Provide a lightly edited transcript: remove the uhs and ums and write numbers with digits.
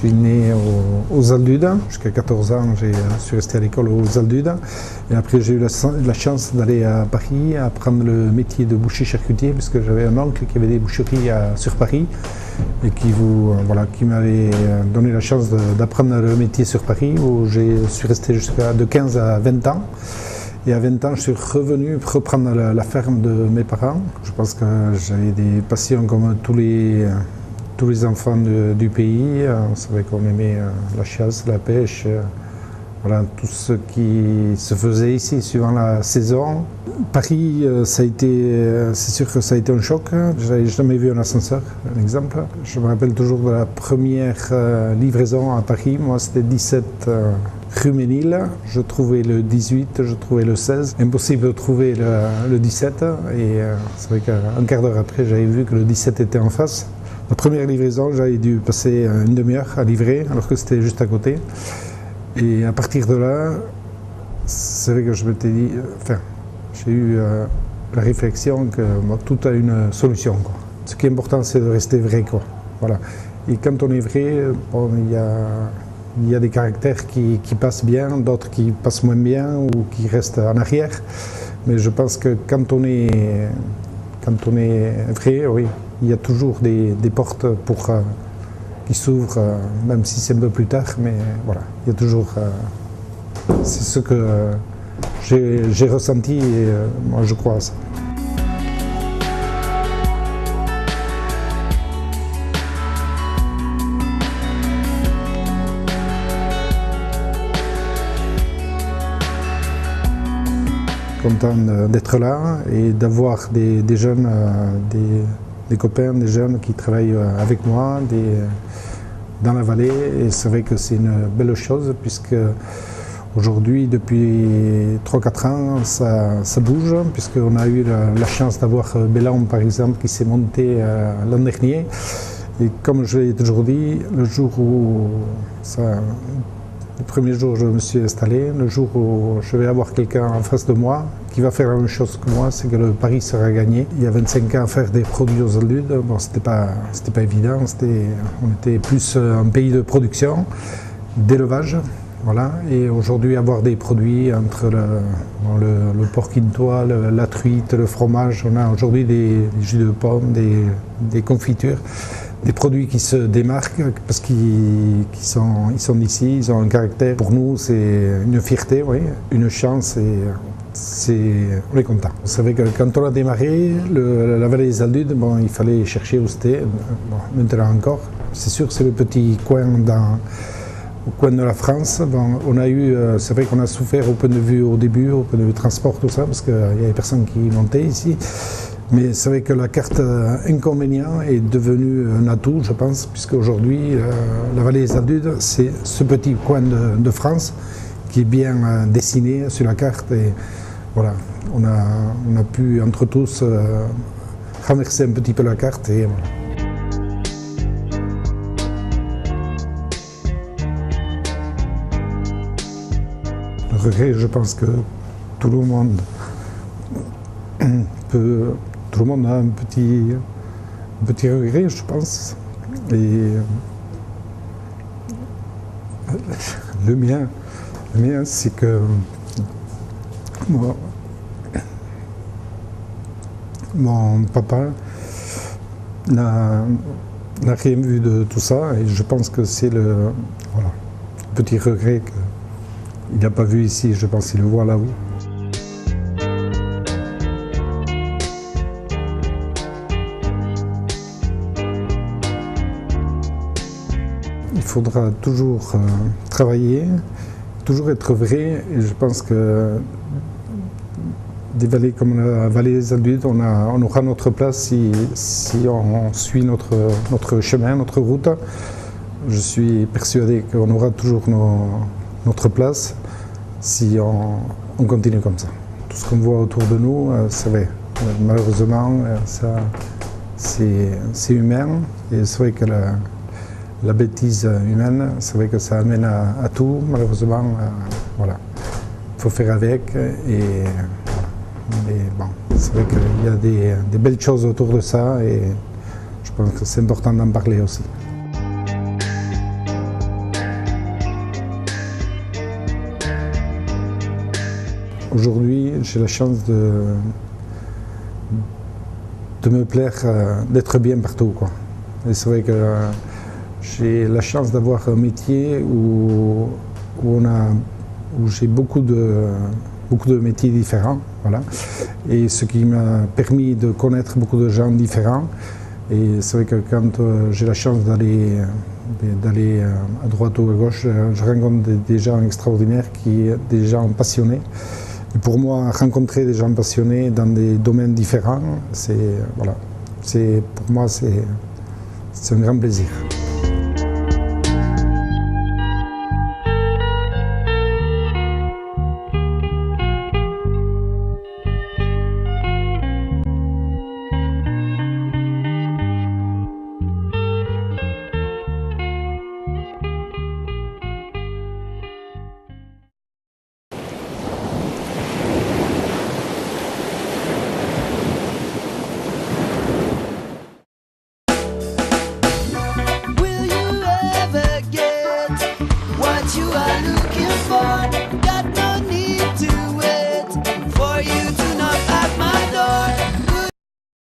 suis né aux Aldudes. Jusqu'à 14 ans, je suis resté à l'école aux Aldudes. Et après, j'ai eu la chance d'aller à Paris, apprendre le métier de boucher-charcutier, puisque j'avais un oncle qui avait des boucheries sur Paris et qui m'avait donné la chance d'apprendre le métier sur Paris, où je suis resté de 15 à 20 ans. Et à 20 ans, je suis revenu reprendre la ferme de mes parents. Je pense que j'avais des passions comme tous les enfants du pays. On savait qu'on aimait la chasse, la pêche, tout ce qui se faisait ici suivant la saison. Paris, c'est sûr que ça a été un choc. Je n'avais jamais vu un ascenseur, un exemple. Je me rappelle toujours de la première livraison à Paris. Moi, c'était 17 rue Ménil. Je trouvais le 18, je trouvais le 16. Impossible de trouver le 17. Et c'est vrai qu'un quart d'heure après, j'avais vu que le 17 était en face. La première livraison, j'avais dû passer une demi-heure à livrer, alors que c'était juste à côté. Et à partir de là, c'est vrai que je m'étais dit, j'ai eu la réflexion que tout a une solution, quoi. Ce qui est important, c'est de rester vrai, quoi. Voilà. Et quand on est vrai, il y a des caractères qui passent bien, d'autres qui passent moins bien ou qui restent en arrière. Mais je pense que quand on est vrai, oui, il y a toujours des portes qui s'ouvrent, même si c'est un peu plus tard, mais voilà, il y a toujours... c'est ce que j'ai ressenti et moi je crois à ça. Content d'être là et d'avoir des jeunes, des copains, des jeunes qui travaillent avec moi dans la vallée. Et c'est vrai que c'est une belle chose puisque aujourd'hui, depuis 3-4 ans, ça bouge, puisqu'on a eu la chance d'avoir Bélan par exemple qui s'est monté l'an dernier. Et comme je l'ai toujours dit, le premier jour où je me suis installé, le jour où je vais avoir quelqu'un en face de moi qui va faire la même chose que moi, c'est que le pari sera gagné. Il y a 25 ans, faire des produits aux Aldudes, bon, c'était pas évident, on était plus un pays de production, d'élevage. Voilà. Et aujourd'hui, avoir des produits entre le porc quintois, la truite, le fromage, on a aujourd'hui des jus de pommes, des confitures. Des produits qui se démarquent parce qu'ils sont ici, ils ont un caractère. Pour nous, c'est une fierté, oui, une chance et on est content. Vous savez que quand on a démarré la vallée des Aldudes, bon, il fallait chercher où c'était, bon, maintenant encore. C'est sûr que c'est le petit coin au coin de la France. Bon, c'est vrai qu'on a souffert au point de vue au début, au point de vue transport, tout ça, parce qu'il y avait personne qui montait ici. Mais c'est vrai que la carte inconvénient est devenue un atout, je pense, puisque aujourd'hui, la vallée des Aldudes, c'est ce petit coin de France qui est bien dessiné sur la carte. Et voilà, on a pu entre tous renverser un petit peu la carte. Et voilà. Le regret, je pense que tout le monde a un petit regret, je pense. Et le mien, c'est que mon papa n'a rien vu de tout ça, et je pense que c'est le petit regret qu'il n'a pas vu ici. Je pense qu'il le voit là-haut. Il faudra toujours travailler, toujours être vrai, et je pense que des vallées comme la vallée des Aldudes, on aura notre place si on suit notre chemin, notre route. Je suis persuadé qu'on aura toujours notre place si on continue comme ça. Tout ce qu'on voit autour de nous, c'est vrai. Malheureusement, c'est humain, et c'est vrai que la bêtise humaine, c'est vrai que ça amène à tout, malheureusement, voilà. Il faut faire avec, et mais bon, c'est vrai qu'il y a des belles choses autour de ça, et je pense que c'est important d'en parler aussi. aujourd'hui, j'ai la chance de me plaire, d'être bien partout, quoi. Et c'est vrai que j'ai la chance d'avoir un métier où j'ai beaucoup de métiers différents, voilà. Et ce qui m'a permis de connaître beaucoup de gens différents. Et c'est vrai que quand j'ai la chance d'aller à droite ou à gauche, je rencontre des gens extraordinaires, des gens passionnés. Et pour moi, rencontrer des gens passionnés dans des domaines différents, pour moi, c'est un grand plaisir. Will you ever get what you are looking for?